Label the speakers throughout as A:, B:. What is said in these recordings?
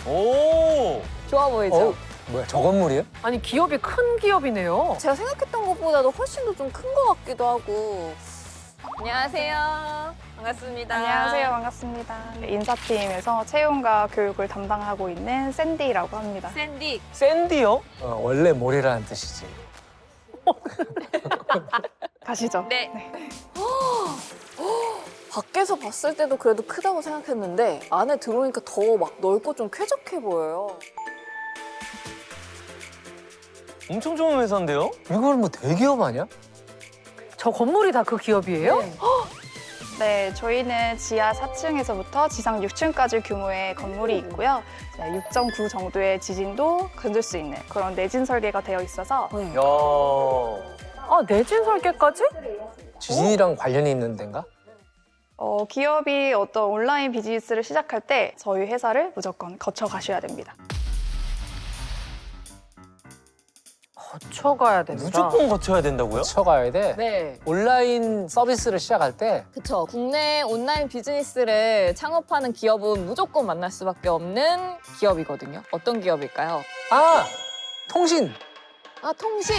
A: 오.
B: 좋아 보이죠?
C: 뭐야, 저 건물이에요?
D: 아니 기업이 큰 기업이네요.
B: 제가 생각했던 것보다도 훨씬 더 좀 큰 것 같기도 하고. 안녕하세요. 반갑습니다.
E: 안녕하세요. 반갑습니다. 인사팀에서 채용과 교육을 담당하고 있는 샌디라고 합니다.
B: 샌디.
A: 샌디요?
C: 원래 모래라는 뜻이지.
E: 가시죠.
B: 네. 밖에서 봤을 때도 그래도 크다고 생각했는데 안에 들어오니까 더 막 넓고 좀 쾌적해 보여요.
A: 엄청 좋은 회사인데요?
C: 이걸 뭐 대기업 아니야?
D: 저 건물이 다 그 기업이에요?
B: 네.
E: 네, 저희는 지하 4층에서부터 지상 6층까지 규모의 건물이 있고요. 6.9 정도의 지진도 견딜 수 있는 그런 내진 설계가 되어 있어서
B: 네.
A: 야.
D: 아 내진 설계까지?
C: 지진이랑 관련이 있는 데인가?
E: 기업이 어떤 온라인 비즈니스를 시작할 때 저희 회사를 무조건 거쳐 가셔야 됩니다.
D: 거쳐가야 된다.
A: 무조건 거쳐야 된다고요?
C: 쳐가야 돼.
B: 네.
C: 온라인 서비스를 시작할 때
B: 그쵸. 국내 온라인 비즈니스를 창업하는 기업은 무조건 만날 수밖에 없는 기업이거든요. 어떤 기업일까요?
C: 통신.
B: 아, 통신.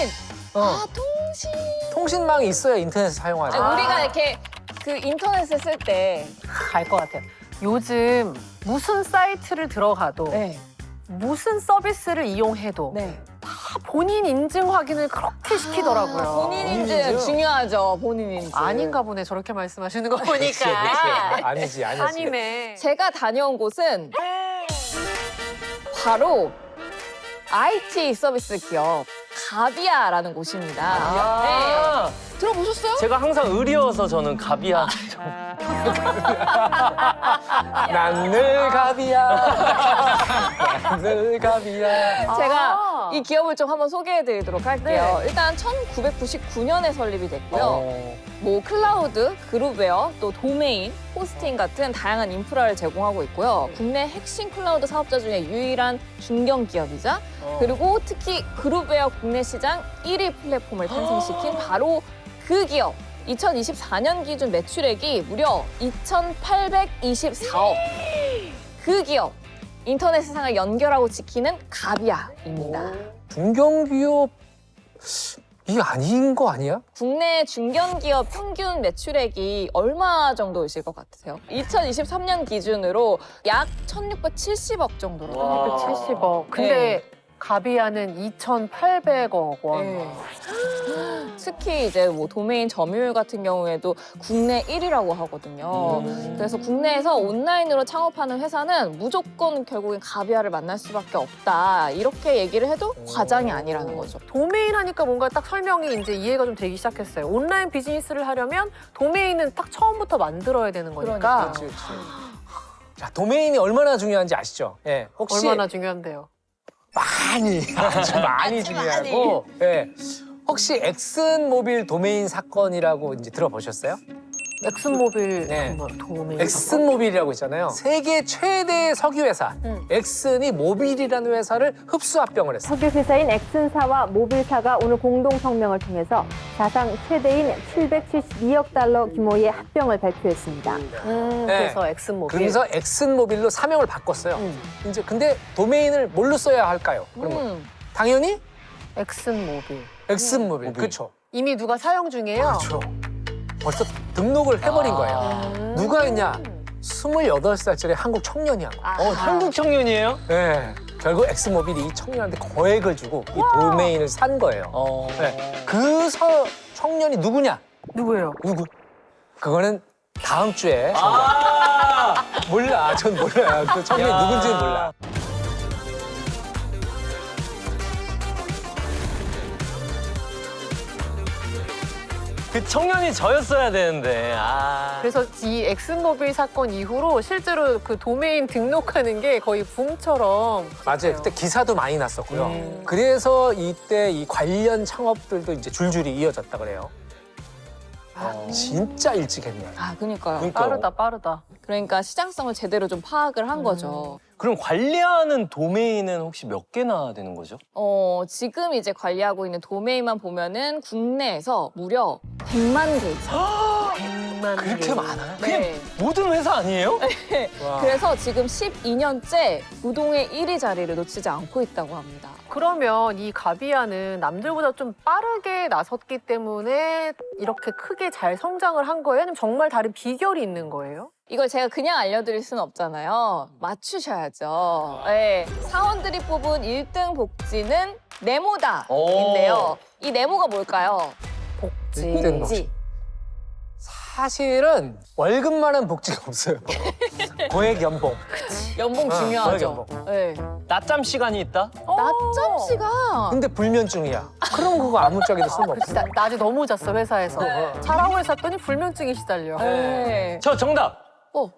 C: 어.
B: 아, 통신.
C: 통신망이 있어야 인터넷 사용하죠.
B: 아, 우리가 이렇게 그 인터넷을 쓸 때.
D: 알 것 같아요. 요즘 무슨 사이트를 들어가도
B: 네.
D: 무슨 서비스를 이용해도
B: 네.
D: 다 본인 인증 확인을 그렇게 시키더라고요.
B: 아, 본인 인증
C: 인증.
B: 중요하죠. 본인 인증.
D: 아닌가 보네. 저렇게 말씀하시는 거
C: 그치,
D: 보니까.
C: 그치. 아니지, 아니지.
D: 아니네.
B: 제가 다녀온 곳은 바로 IT 서비스 기업 가비아라는 곳입니다.
A: 아.
B: 네. 들어보셨어요?
A: 제가 항상 을이어서 저는 갑이야.
C: 난 늘 갑이야. 난 늘 갑이야.
B: 제가 이 기업을 좀 한번 소개해드리도록 할게요. 일단 1999년에 설립이 됐고요. 뭐 클라우드, 그룹웨어, 또 도메인, 호스팅 같은 다양한 인프라를 제공하고 있고요. 국내 핵심 클라우드 사업자 중에 유일한 중견 기업이자 그리고 특히 그룹웨어 국내 시장 1위 플랫폼을 탄생시킨 바로 그 기업. 2024년 기준 매출액이 무려 2,824억. 그 기업. 인터넷 세상을 연결하고 지키는 가비아입니다.
C: 중견기업 이게 아닌 거 아니야?
B: 국내 중견기업 평균 매출액이 얼마 정도이실 것 같으세요? 2023년 기준으로 약 1,670억 정도로.
A: 와.
D: 170억. 근데 가비아는 2,800억 원.
B: 네. 특히 이제 뭐 도메인 점유율 같은 경우에도 국내 1위라고 하거든요. 그래서 국내에서 온라인으로 창업하는 회사는 무조건 결국엔 가비아를 만날 수밖에 없다. 이렇게 얘기를 해도 과장이 아니라는 거죠.
D: 도메인 하니까 뭔가 딱 설명이 이제 이해가 좀 되기 시작했어요. 온라인 비즈니스를 하려면 도메인은 딱 처음부터 만들어야 되는 거니까.
B: 그러니까요.
C: 그렇지. 자, 도메인이 얼마나 중요한지 아시죠? 예. 혹시
D: 얼마나 중요한데요?
C: 많이 아주 많이 중요하고 예. 혹시 엑슨모빌 도메인 사건이라고 이제 들어보셨어요?
D: 엑슨모빌
C: 네.
D: 도메인.
C: 엑슨모빌이라고 있잖아요. 세계 최대 석유 회사 엑슨이 모빌이라는 회사를 흡수 합병을 했어요.
F: 석유 회사인 엑슨사와 모빌사가 오늘 공동 성명을 통해서 사상 최대인 772억 달러 규모의 합병을 발표했습니다.
D: 그래서 엑슨모빌.
C: 그래서 엑슨모빌로 사명을 바꿨어요. 이제 근데 도메인을 뭘로 써야 할까요? 그러면 당연히
D: 엑슨모빌.
C: 엑슨모빌.
A: 모빌.
C: 그렇죠.
D: 이미 누가 사용 중이에요?
C: 그렇죠. 벌써 등록을 해버린 거예요. 누가 했냐? 28살짜리 한국 청년이 한 거예요.
A: 한국 청년이에요?
C: 네. 결국 엑스모빌이 이 청년한테 거액을 주고 이 도메인을 산 거예요. 네. 그 청년이 누구냐?
D: 누구예요?
C: 누구? 그거는 다음 주에
A: 아.
C: 몰라. 전 몰라요. 그 청년이
A: 야.
C: 누군지는 몰라.
A: 그 청년이 저였어야 되는데. 아.
D: 그래서 이 엑슨모빌 사건 이후로 실제로 그 도메인 등록하는 게 거의 붐처럼.
C: 맞아요. 그때 기사도 많이 났었고요. 그래서 이때 이 관련 창업들도 이제 줄줄이 이어졌다 그래요. 진짜 일찍 했네.
B: 아, 그러니까요.
D: 빠르다, 빠르다.
B: 그러니까 시장성을 제대로 좀 파악을 한 거죠.
A: 그럼 관리하는 도메인은 혹시 몇 개나 되는 거죠?
B: 지금 이제 관리하고 있는 도메인만 보면은 국내에서 무려 100만 개 이상.
D: 100만
C: 그렇게
D: 개.
C: 많아요?
A: 그냥
B: 네.
A: 모든 회사 아니에요?
C: 와.
B: 그래서 지금 12년째 부동의 1위 자리를 놓치지 않고 있다고 합니다.
D: 그러면 이 가비아는 남들보다 좀 빠르게 나섰기 때문에 이렇게 크게 잘 성장을 한 거예요? 아니면 정말 다른 비결이 있는 거예요?
B: 이걸 제가 그냥 알려드릴 수는 없잖아요. 맞추셔야죠. 네, 사원들이 뽑은 1등 복지는 네모다인데요. 이 네모가 뭘까요? 복지.
C: 일등 복지. 사실은 월급만한 복지가 없어요. 고액 연봉.
B: 연봉
C: 어,
B: 중요하죠.
C: 거의
B: 네.
A: 낮잠 시간이 있다?
B: 낮잠 시간.
C: 근데 불면증이야. 그럼 그거 아무짝에도 쓸모없어.
D: 낮에 너무 잤어, 회사에서. 자라고 해서 샀더니 불면증이 시달려.
B: 네.
A: 저 정답!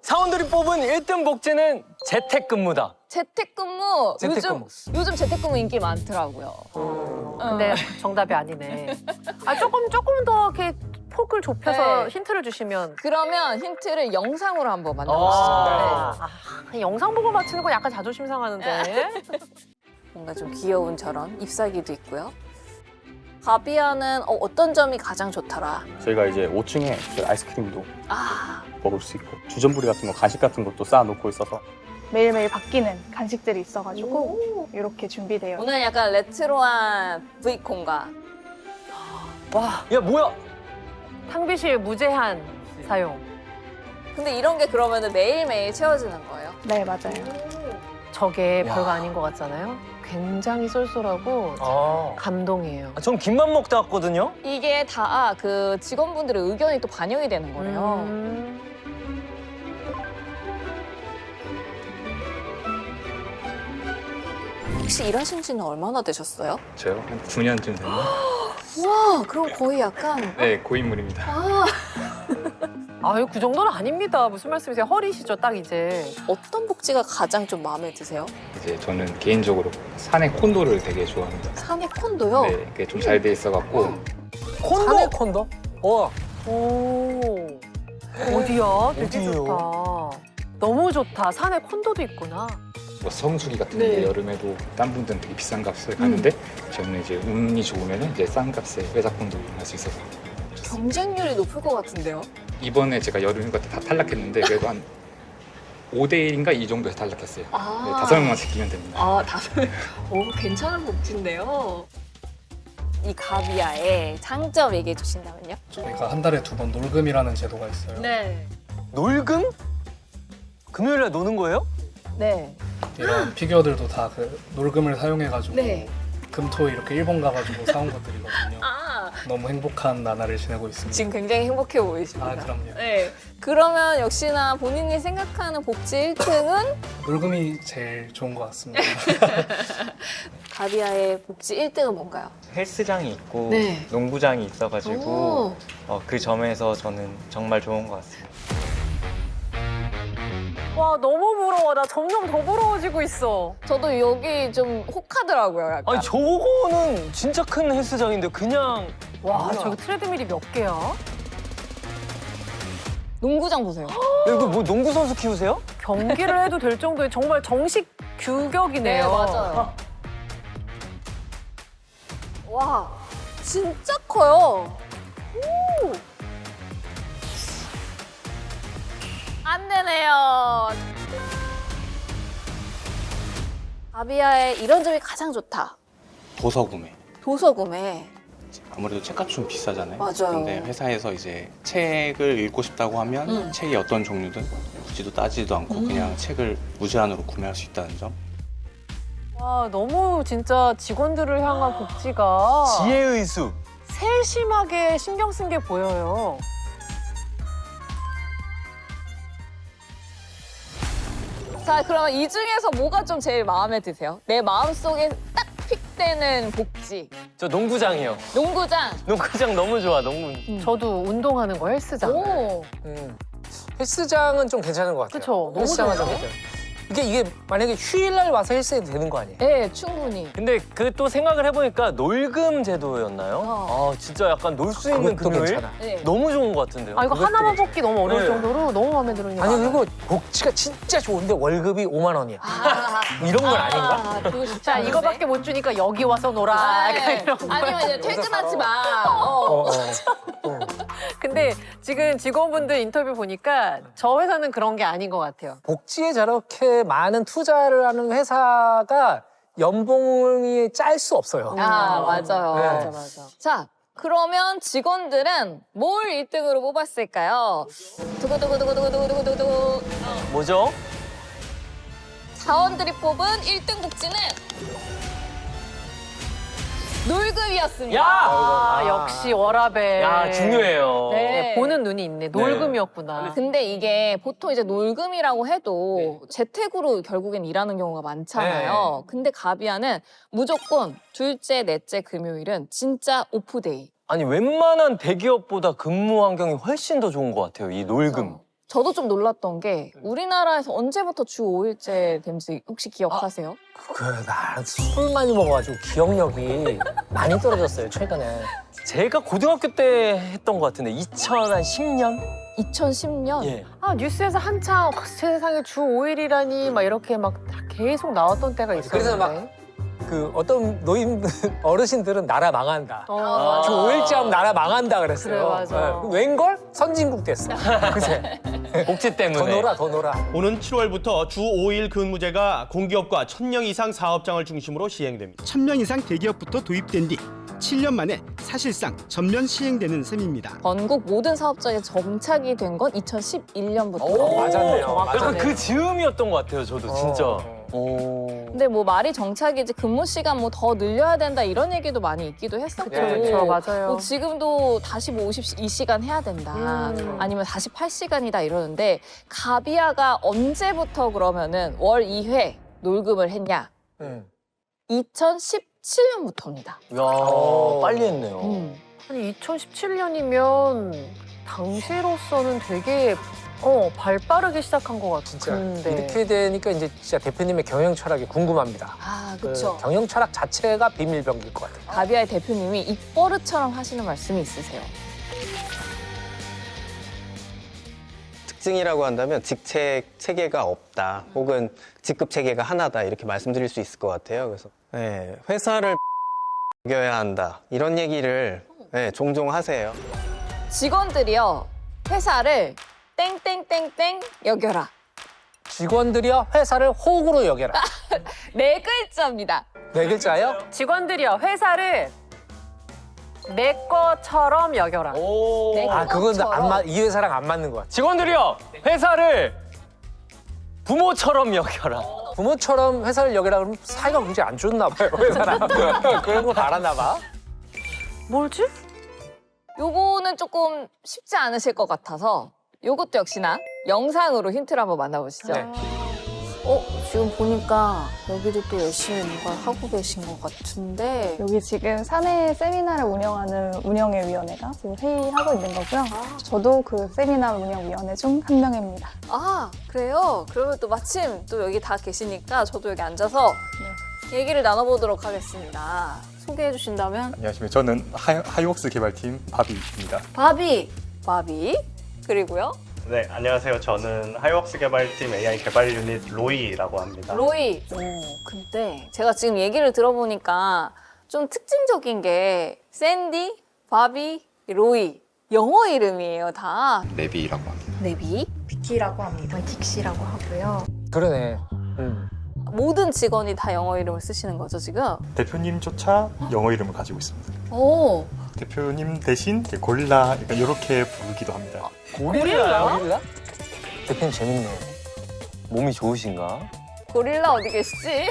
A: 사원들이 뽑은 1등 복지는 재택근무다.
B: 재택근무.
C: 재택근무.
B: 요즘 재택근무 인기 많더라고요.
D: 근데 정답이 아니네. 조금 더 이렇게 폭을 좁혀서
B: 네.
D: 힌트를 주시면.
B: 그러면 힌트를 영상으로 한번 만나보시죠.
A: 아.
D: 영상 보고 맞히는 거 약간 자존심 상하는데.
B: 뭔가 좀 귀여운 저런 잎사귀도 있고요. 가비아는 어떤 점이 가장 좋더라?
G: 저희가 이제 5층에 아이스크림도
B: 아,
G: 먹을 수 있고 주전부리 같은 거 간식 같은 것도 쌓아놓고 있어서
E: 매일매일 바뀌는 간식들이 있어가지고 이렇게 준비되어
B: 오늘 약간 레트로한 브이콘가.
D: 와,
A: 야, 뭐야?
D: 탕비실 무제한 사용.
B: 근데 이런 게 그러면 매일매일 채워지는 거예요?
E: 네, 맞아요.
D: 저게
A: 야.
D: 별거 아닌 것 같잖아요. 굉장히 쏠쏠하고 감동이에요.
A: 전 김만 먹다 왔거든요.
B: 이게 다 그 직원분들의 의견이 또 반영이 되는 거예요. 혹시 일하신 지는 얼마나 되셨어요?
H: 저요? 한 9년쯤 됐나?
B: 와, 그럼 거의 약간
H: 네, 고인물입니다.
D: 아유, 그 정도는 아닙니다. 무슨 말씀이세요? 허리시죠, 딱 이제.
B: 어떤 복지가 가장 좀 마음에 드세요?
H: 이제 저는 개인적으로 산에 콘도를 되게 좋아합니다.
B: 산에 콘도요?
H: 네, 그게 좀 잘 돼 있어갖고
C: 산에 콘도? 와.
D: 오. 어디야? 되게
C: 어디요?
D: 좋다. 너무 좋다. 산에 콘도도 있구나.
H: 뭐 성수기 같은 데 여름에도 딴 분들은 되게 비싼 값을 가는데 저는 이제 운이 좋으면 이제 싼 값에 회사 콘도 이용할 수 있어서
B: 경쟁률이 높을 것 같은데요?
H: 이번에 제가 여름휴가 때 다 탈락했는데 그래도 한 5대 1인가 이 정도에서 탈락했어요. 네, 5명만 지키면 됩니다.
B: 아, 다들 오, 괜찮은 복지인데요. 이 가비아의 장점 얘기해 주신다면요?
I: 저희가 한 달에 2번 놀금이라는 제도가 있어요.
B: 네.
A: 놀금? 금요일날 노는 거예요?
B: 네.
I: 이런 피규어들도 다 그 놀금을 사용해가지고
B: 네.
I: 금토 이렇게 일본 가가지고 사온 것들이거든요.
B: 아,
I: 너무 행복한 나날을 지내고 있습니다.
B: 지금 굉장히 행복해 보이십니다.
I: 아 그럼요.
B: 네. 그러면 역시나 본인이 생각하는 복지 1등은
I: 놀금이 제일 좋은 것 같습니다.
B: 가비아의 복지 1등은 뭔가요?
J: 헬스장이 있고
B: 네.
J: 농구장이 있어가지고
B: 오.
J: 그 점에서 저는 정말 좋은 것 같습니다.
D: 와, 너무 부러워. 나 점점 더 부러워지고 있어.
B: 저도 여기 좀 혹하더라고요, 약간.
A: 아니, 저거는 진짜 큰 헬스장인데 그냥
D: 와, 저기 트레드밀이 몇 개야?
B: 농구장 보세요.
A: 이거 뭐 농구 선수 키우세요?
D: 경기를 해도 될 정도의 정말 정식 규격이네요.
B: 네, 맞아요. 와, 진짜 커요. 오. 안 되네요. 가비아의 이런 점이 가장 좋다.
G: 도서 구매.
B: 도서 구매.
G: 아무래도 책값이 좀 비싸잖아요.
B: 맞아요.
G: 근데 회사에서 이제 책을 읽고 싶다고 하면 책이 어떤 종류든 굳이도 따지지도 않고 그냥 책을 무제한으로 구매할 수 있다는 점.
D: 와, 너무 진짜 직원들을 향한 복지가
A: 지혜의 수.
D: 세심하게 신경 쓴 게 보여요.
B: 자, 그러면 이 중에서 뭐가 좀 제일 마음에 드세요? 내 마음속에 딱 픽되는 복지.
A: 저 농구장이요.
B: 농구장.
A: 농구장 너무 좋아, 너무.
D: 저도 운동하는 거 헬스장.
B: 오.
C: 헬스장은 좀 괜찮은 것 같아요.
D: 그쵸, 너무
C: 헬스장은 좀
D: 좋아요.
C: 괜찮아요. 이게 만약에 휴일날 와서 헬스해도 되는 거 아니에요?
B: 네, 충분히.
A: 근데 그 또 생각을 해보니까 놀금 제도였나요? 아 진짜 약간 놀 수 있는
C: 그것도
A: 금요일?
C: 괜찮아.
B: 네.
A: 너무 좋은 것 같은데요.
D: 아, 이거
C: 그것도
D: 하나만 뽑기 너무 어려울
A: 네.
D: 정도로 너무 마음에 드는 게
C: 아니
D: 많아요.
C: 그리고 복지가 진짜 좋은데 월급이 5만 원이야. 이런 건 아닌가?
B: 그거 쉽지
D: 자,
B: 않은데?
D: 이거밖에 못 주니까 여기 와서 놀아. 약간
B: 네.
D: 이런 거.
B: 아니면 이제 퇴근하지 마.
D: 근데 지금 직원분들 인터뷰 보니까 저 회사는 그런 게 아닌 것 같아요.
C: 복지에 저렇게 많은 투자를 하는 회사가 연봉이 짤 수 없어요.
B: 아, 맞아요.
C: 네.
B: 맞아. 자, 그러면 직원들은 뭘 1등으로 뽑았을까요? 두구두구두구두구두구두구.
A: 뭐죠?
B: 사원들이 뽑은 1등 복지는 놀금이었습니다.
D: 아, 역시 워라벨.
A: 야 중요해요.
B: 네.
D: 네, 보는 눈이 있네. 놀금이었구나.
B: 근데 이게 보통 이제 놀금이라고 해도 재택으로 결국엔 일하는 경우가 많잖아요. 근데 가비아는 무조건 둘째, 넷째 금요일은 진짜 오프데이.
A: 아니 웬만한 대기업보다 근무 환경이 훨씬 더 좋은 것 같아요. 이 놀금.
B: 저도 좀 놀랐던 게 우리나라에서 언제부터 주 5일제 된지 혹시 기억하세요?
C: 술 많이 먹어가지고 기억력이 많이 떨어졌어요 최근에.
A: 제가 고등학교 때 했던 것 같은데 2010년?
B: 2010년?
A: 예.
D: 아, 뉴스에서 한창 세상에 주 5일이라니 막 이렇게 막 계속 나왔던 때가 있었는데.
C: 그래서 막 그 어떤 노인 어르신들은 나라 망한다.
D: 맞아.
C: 주 5일째 하면 나라 망한다 그랬어요.
D: 그래, 맞아.
C: 네. 웬걸? 선진국 됐어. 그새
A: 복지 때문에.
C: 더 놀아 더 놀아.
K: 오는 7월부터 주 5일 근무제가 공기업과 1,000명 이상 사업장을 중심으로 시행됩니다.
L: 1000명 이상 대기업부터 도입된 뒤 7년 만에 사실상 전면 시행되는 셈입니다.
B: 전국 모든 사업장에 정착이 된 건 2011년부터.
C: 오, 맞았네요.
A: 약간 그 즈음이었던 것 같아요. 저도 진짜.
B: 근데 뭐 말이 정착이지 근무 시간 뭐 더 늘려야 된다 이런 얘기도 많이 있기도 했었고.
D: 그렇죠, 맞아요.
B: 뭐 지금도 다시 뭐 52시간 해야 된다. 아니면 48시간이다 이러는데 가비아가 언제부터 그러면은 월 2회 놀금을 했냐? 2017년부터입니다.
A: 야 빨리 했네요.
D: 아니 2017년이면 당시로서는 되게 발 빠르게 시작한 것
C: 진짜
D: 같은데.
C: 이렇게 되니까 이제 진짜 대표님의 경영 철학이 궁금합니다.
B: 아,
C: 그
B: 그렇죠.
C: 경영 철학 자체가 비밀병기일 것 같아요.
B: 가비아의 대표님이 입버릇처럼 하시는 말씀이 있으세요.
M: 특징이라고 한다면 직책 체계가 없다, 혹은 직급 체계가 하나다 이렇게 말씀드릴 수 있을 것 같아요. 그래서 네, 회사를 이겨야 한다 이런 얘기를 종종 하세요.
B: 직원들이요 회사를 땡땡땡땡 여겨라.
C: 직원들이여 회사를 호구로 여겨라.
B: 네 글자입니다.
C: 네 글자요?
D: 직원들이요 회사를 내 것처럼 여겨라.
B: 내
C: 아 그건
B: 것처럼.
C: 이 회사랑 안 맞는 것 같아.
A: 직원들이요 회사를 부모처럼 여겨라.
C: 부모처럼 회사를 여겨라 그러면 사이가 굉장히 안 좋나 봐요 회사랑. 그런 거 바랐나 봐.
D: 뭐지?
B: 요거는 조금 쉽지 않으실 것 같아서 요것도 역시나 영상으로 힌트를 한번 만나보시죠.
C: 네.
B: 지금 보니까 여기도 또 열심히 뭔가 하고 계신 것 같은데
E: 여기 지금 사내 세미나를 운영하는 운영위원회가 지금 회의하고 있는 거고요. 저도 그 세미나 운영위원회 중 한 명입니다.
B: 아 그래요? 그러면 또 마침 또 여기 다 계시니까 저도 여기 앉아서 얘기를 나눠보도록 하겠습니다. 소개해 주신다면
H: 안녕하십니까. 저는 하이웍스 개발팀 바비입니다.
B: 바비 그리고요
N: 네, 안녕하세요. 저는 하이웍스 개발팀 AI 개발 유닛 로이라고 합니다.
B: 로이. 근데 제가 지금 얘기를 들어보니까 좀 특징적인 게 샌디, 바비, 로이 영어 이름이에요 다.
G: 네비라고 합니다.
B: 네비.
E: 비키라고 합니다. 딕시라고 하고요.
C: 그러네.
B: 모든 직원이 다 영어 이름을 쓰시는 거죠 지금?
H: 대표님조차 영어 이름을 가지고 있습니다.
B: 오.
H: 대표님 대신 고릴라 이렇게 부르기도 합니다.
A: 고릴라요?
C: 고릴라? 대표님 재밌네.
A: 몸이 좋으신가?
B: 고릴라 어디 계시지?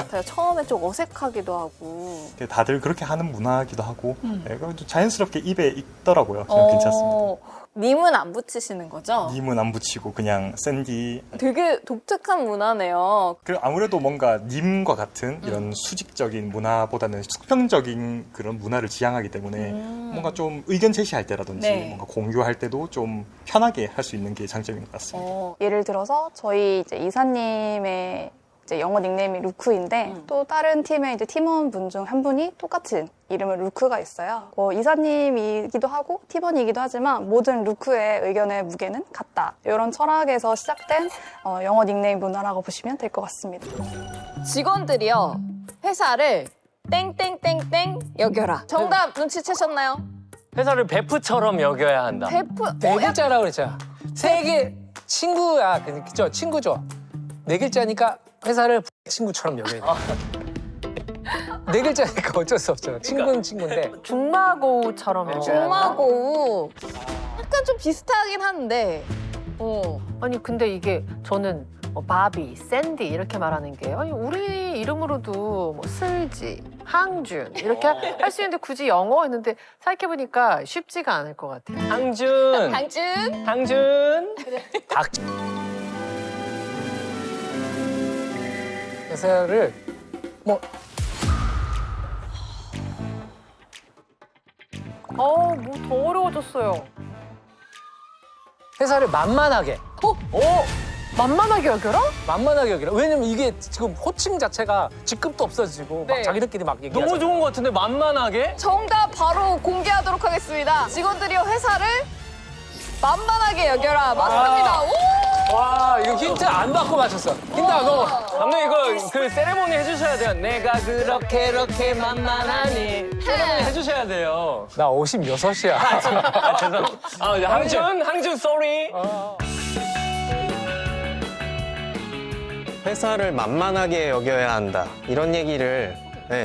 B: 제가 처음에 좀 어색하기도 하고.
H: 다들 그렇게 하는 문화기도 하고 그래도 자연스럽게 입에 있더라고요. 저는 괜찮습니다.
B: 님은 안 붙이시는 거죠?
H: 님은 안 붙이고 그냥 샌디.
B: 되게 독특한 문화네요.
H: 그 아무래도 뭔가 님과 같은 이런 수직적인 문화보다는 수평적인 그런 문화를 지향하기 때문에 뭔가 좀 의견 제시할 때라든지
B: 네.
H: 뭔가 공유할 때도 좀 편하게 할 수 있는 게 장점인 것 같습니다.
E: 예를 들어서 저희 이제 이사님의 이제 영어 닉네임이 루크인데 또 다른 팀의 이제 팀원분 중 한 분이 똑같은 이름은 루크가 있어요. 이사님이기도 하고 팀원이기도 하지만 모든 루크의 의견의 무게는 같다. 이런 철학에서 시작된 영어 닉네임 문화라고 보시면 될 것 같습니다.
B: 직원들이요. 회사를 땡땡땡땡 여겨라. 정답 눈치채셨나요?
A: 회사를 베프처럼 여겨야 한다.
B: 베프.
C: 네 글자라고 그랬잖아. 세 친구야, 그죠? 친구죠. 네 글자니까 회사를 친구처럼 여겨야 돼. 네 글자니까 어쩔 수 없잖아. 친구는 친구인데.
D: 중마고우처럼
B: 중마고우. 약간 좀 비슷하긴 한데.
D: 아니 근데 이게 저는 바비, 샌디 이렇게 말하는 게 아니 우리 이름으로도 뭐 슬지, 항준 이렇게 할 수 있는데 굳이 영어 했는데 생각해보니까 쉽지가 않을 것 같아요.
A: 항준.
B: 항준.
A: 항준.
C: 닭. 회사를 뭐
D: 뭐 더 어려워졌어요.
C: 회사를 만만하게.
D: 만만하게 여겨라?
C: 만만하게 여기라. 왜냐면 이게 지금 호칭 자체가 직급도 없어지고 막
B: 네.
C: 자기들끼리 막 얘기하잖아.
A: 너무 좋은 것 같은데 만만하게?
B: 정답 바로 공개하도록 하겠습니다. 직원들이요 회사를 만만하게 여겨라. 맞습니다. 오!
C: 와, 이거 힌트 안 받고 맞췄어. 힌트 안 받고.
A: 감독님 이거 그 세레모니 해주셔야 돼요. 내가 그렇게 만만하니. 세레모니 해주셔야 돼요.
C: 나 56이야.
A: 죄송합니다. 항준, sorry.
M: 회사를 만만하게 여겨야 한다. 이런 얘기를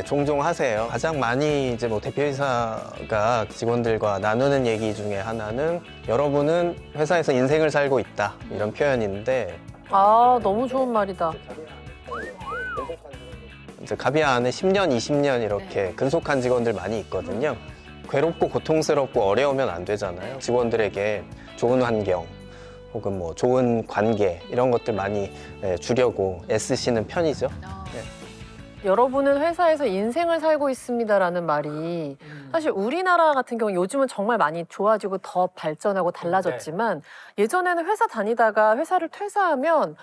M: 종종 하세요. 가장 많이 이제 뭐 대표이사가 직원들과 나누는 얘기 중에 하나는 여러분은 회사에서 인생을 살고 있다. 이런 표현인데
D: 아 너무 좋은 말이다.
M: 이제 가비아 안에 10년, 20년 이렇게 근속한 직원들 많이 있거든요. 괴롭고 고통스럽고 어려우면 안 되잖아요. 직원들에게 좋은 환경 혹은 뭐 좋은 관계 이런 것들 많이 주려고 애쓰시는 편이죠.
D: 여러분은 회사에서 인생을 살고 있습니다라는 말이 사실 우리나라 같은 경우 요즘은 정말 많이 좋아지고 더 발전하고 달라졌지만 예전에는 회사 다니다가 회사를 퇴사하면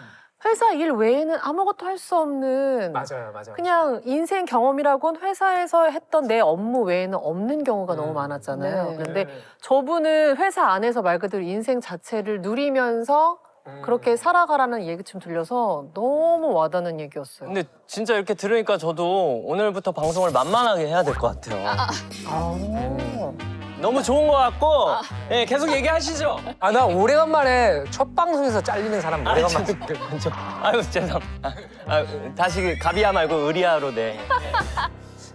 D: 회사 일 외에는 아무것도 할 수 없는
C: 맞아요.
D: 그냥 인생 경험이라고는 회사에서 했던 내 업무 외에는 없는 경우가 너무 많았잖아요.
B: 네.
D: 그런데 저분은 회사 안에서 말 그대로 인생 자체를 누리면서 그렇게 살아가라는 얘기 좀 들려서 너무 와닿는 얘기였어요.
A: 근데 진짜 이렇게 들으니까 저도 오늘부터 방송을 만만하게 해야 될 것 같아요. 너무 좋은 것 같고 예, 계속 얘기하시죠.
C: 아, 나 오래간만에 첫 방송에서 잘리는 사람 오래간만에.
A: 아유 죄송. 다시 가비아 말고 의리아로 네.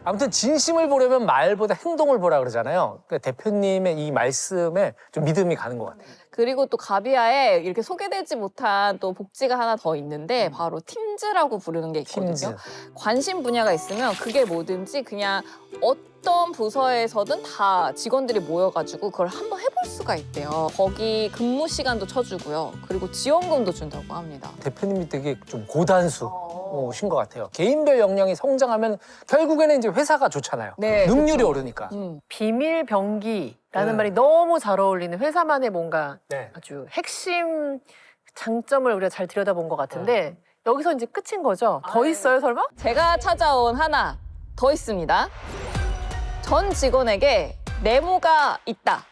C: 아무튼 진심을 보려면 말보다 행동을 보라 그러잖아요. 그러니까 대표님의 이 말씀에 좀 믿음이 가는 것 같아요.
B: 그리고 또 가비아에 이렇게 소개되지 못한 또 복지가 하나 더 있는데 바로 팀즈라고 부르는 게 있거든요.
C: 팀즈.
B: 관심 분야가 있으면 그게 뭐든지 그냥 어떤 부서에서든 다 직원들이 모여가지고 그걸 한번 해볼 수가 있대요. 거기 근무 시간도 쳐주고요. 그리고 지원금도 준다고 합니다.
C: 대표님이 되게 좀 고단수신 것 같아요. 개인별 역량이 성장하면 결국에는 이제 회사가 좋잖아요.
D: 네,
C: 능률이
D: 그렇죠.
C: 오르니까.
D: 비밀 병기라는
C: 네.
D: 말이 너무 잘 어울리는 회사만의 뭔가
C: 네.
D: 아주 핵심 장점을 우리가 잘 들여다본 것 같은데 여기서 이제 끝인 거죠? 더 있어요, 설마?
B: 제가 찾아온 하나 더 있습니다. 전 직원에게 네모가 있다.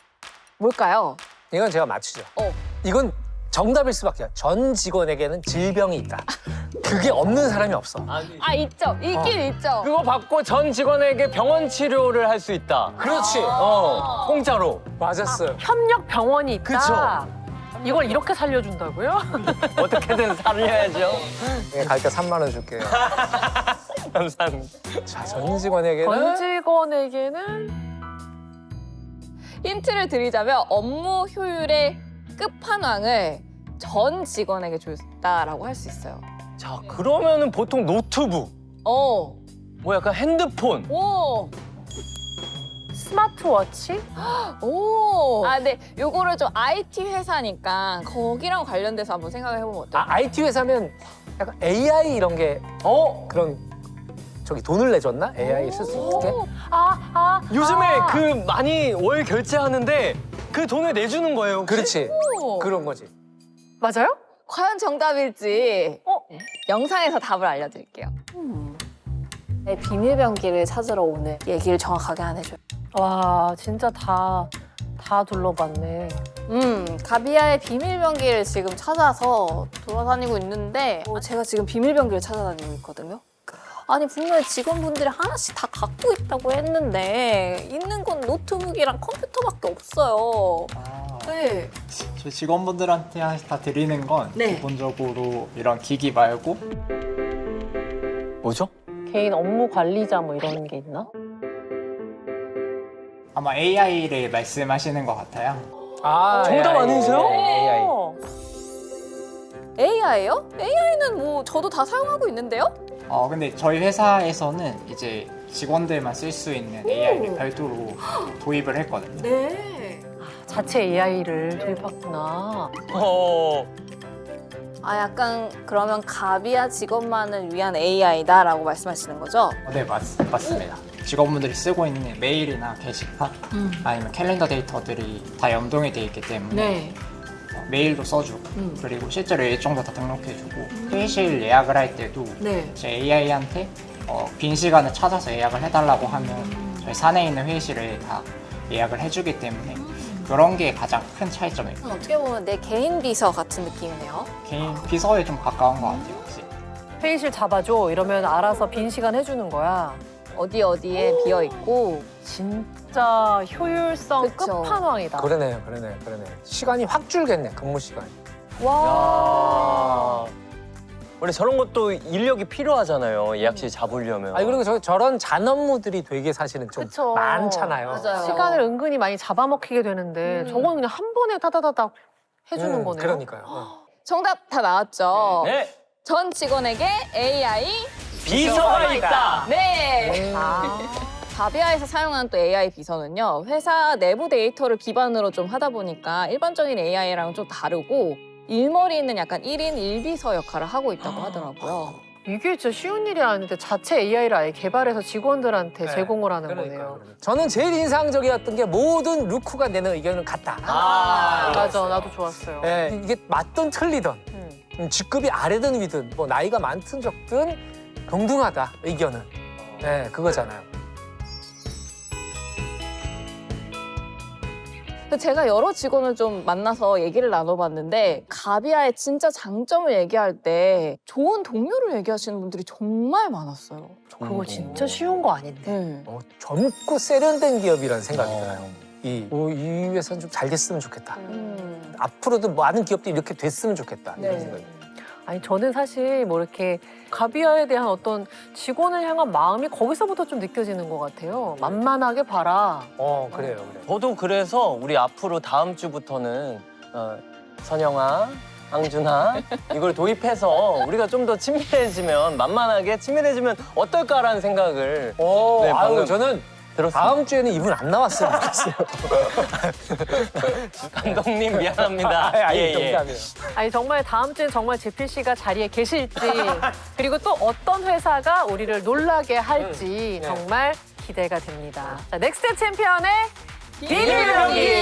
B: 뭘까요?
C: 이건 제가 맞추죠. 이건 정답일 수밖에 없어요. 전 직원에게는 질병이 있다. 그게 없는 사람이 없어.
B: 아 있죠. 있긴 있죠.
A: 그거 받고 전 직원에게 병원 치료를 할 수 있다.
C: 그렇지.
A: 공짜로.
C: 맞았어요.
D: 협력 병원이 있다.
C: 그쵸.
D: 이걸 이렇게 살려준다고요?
A: 어떻게든 살려야죠.
C: 네, 가니까 3만 원 줄게요.
A: 감사합니다.
C: 자, 전 직원에게는
D: 전 직원에게는
B: 힌트를 드리자면 업무 효율의 끝판왕을 전 직원에게 줬다라고 할 수 있어요.
A: 자 그러면은 보통 노트북, 뭐 약간 핸드폰,
D: 스마트워치?
B: 오. 아, 근데 요거를 좀 IT 회사니까 거기랑 관련돼서 한번 생각을 해보면 어때요?
C: IT 회사면 약간 AI 이런 게 그런 저기 돈을 내줬나? AI 쓸 수 있게?
A: 요즘에 그 많이 월 결제하는데 그 돈을 내주는 거예요. 혹시?
C: 그렇지.
B: 오.
C: 그런 거지.
D: 맞아요?
B: 과연 정답일지 영상에서 답을 알려드릴게요. 내 비밀병기를 찾으러 오늘 얘기를 정확하게 안 해줘요.
D: 와, 진짜 다 둘러봤네.
B: 가비아의 비밀병기를 지금 찾아서 돌아다니고 있는데 제가 지금 비밀병기를 찾아다니고 있거든요. 아니 분명히 직원분들이 하나씩 다 갖고 있다고 했는데 있는 건 노트북이랑 컴퓨터밖에 없어요. 네.
O: 저희 직원분들한테 하나씩 다 드리는 건
B: 네.
O: 기본적으로 이런 기기 말고
A: 뭐죠?
D: 개인 업무 관리자 뭐 이런 게 있나?
O: 아마 AI를 말씀하시는 것 같아요.
A: 정답
C: AI.
A: 아니세요?
C: AI.
B: AI요? AI는 뭐 저도 다 사용하고 있는데요?
O: 근데 저희 회사에서는 이제 직원들만 쓸 수 있는 AI를 별도로 도입을 했거든요.
B: 네.
D: 자체 AI를 도입했구나.
B: 아 약간 그러면 가비아 직원만을 위한 AI다라고 말씀하시는 거죠?
O: 네, 맞습니다. 직원분들이 쓰고 있는 메일이나 게시판 아니면 캘린더 데이터들이 다 연동이 돼 있기 때문에 메일도 써주고 그리고 실제로 일정도 다 등록해주고 회의실 예약을 할 때도 제 AI한테 빈 시간을 찾아서 예약을 해달라고 하면 저희 사내에 있는 회의실을 다 예약을 해주기 때문에 그런 게 가장 큰 차이점이에요.
B: 어떻게 보면 내 개인 비서 같은 느낌이네요.
O: 개인 비서에 좀 가까운 것 같아요. 혹시.
D: 회의실 잡아줘 이러면 알아서 빈 시간 해주는 거야.
B: 어디에 비어 있고
D: 진짜 효율성
B: 그쵸.
D: 끝판왕이다.
C: 그러네. 시간이 확 줄겠네, 근무 시간이.
A: 와. 원래 저런 것도 인력이 필요하잖아요. 예약실 잡으려면.
C: 아니 그리고 저런 잔업무들이 되게 사실은 좀
D: 그쵸.
C: 많잖아요.
B: 맞아요.
D: 시간을 은근히 많이 잡아먹히게 되는데 저건 그냥 한 번에 타다다닥 해주는 거네요.
C: 그러니까요.
B: 정답 다 나왔죠?
A: 네.
B: 전 직원에게 AI
A: 비서가 있다.
B: 네. 가비아에서 사용하는 또 AI 비서는요. 회사 내부 데이터를 기반으로 좀 하다 보니까 일반적인 AI랑은 좀 다르고 일머리 있는 약간 1인 1비서 역할을 하고 있다고 하더라고요.
D: 이게 진짜 쉬운 일이 아닌데 자체 AI를 아예 개발해서 직원들한테 제공을 하는 거네요.
C: 저는 제일 인상적이었던 게 모든 루크가 내는 의견은 같다.
D: 맞아, 나도 좋았어요.
C: 네, 이게 맞든 틀리든 직급이 아래든 위든 뭐 나이가 많든 적든 동등하다 의견은. 네, 그거잖아요.
B: 제가 여러 직원을 좀 만나서 얘기를 나눠봤는데 가비아의 진짜 장점을 얘기할 때 좋은 동료를 얘기하시는 분들이 정말 많았어요.
D: 그거 진짜 쉬운 거 아닌데.
C: 젊고 세련된 기업이라는 생각이 들어요. 이 회사는 좀 잘 됐으면 좋겠다. 앞으로도 많은 기업들이 이렇게 됐으면 좋겠다. 이런 생각이.
D: 아니 저는 사실 뭐 이렇게 가비아에 대한 어떤 직원을 향한 마음이 거기서부터 좀 느껴지는 것 같아요. 만만하게 봐라.
C: 그래요.
A: 저도 그래서 우리 앞으로 다음 주부터는 선영아, 항준아 이걸 도입해서 우리가 좀 더 친밀해지면 만만하게 친밀해지면 어떨까라는 생각을 네, 방금
C: 저는
A: 들었습니다.
C: 다음 주에는 이분 안 나왔으면 좋겠어요.
A: 감독님 미안합니다.
C: 농담이에요.
D: 아니 정말 다음 주엔 정말 재필 씨가 자리에 계실지 그리고 또 어떤 회사가 우리를 놀라게 할지 정말 기대가 됩니다. 자, 넥스트 챔피언의 비밀병기!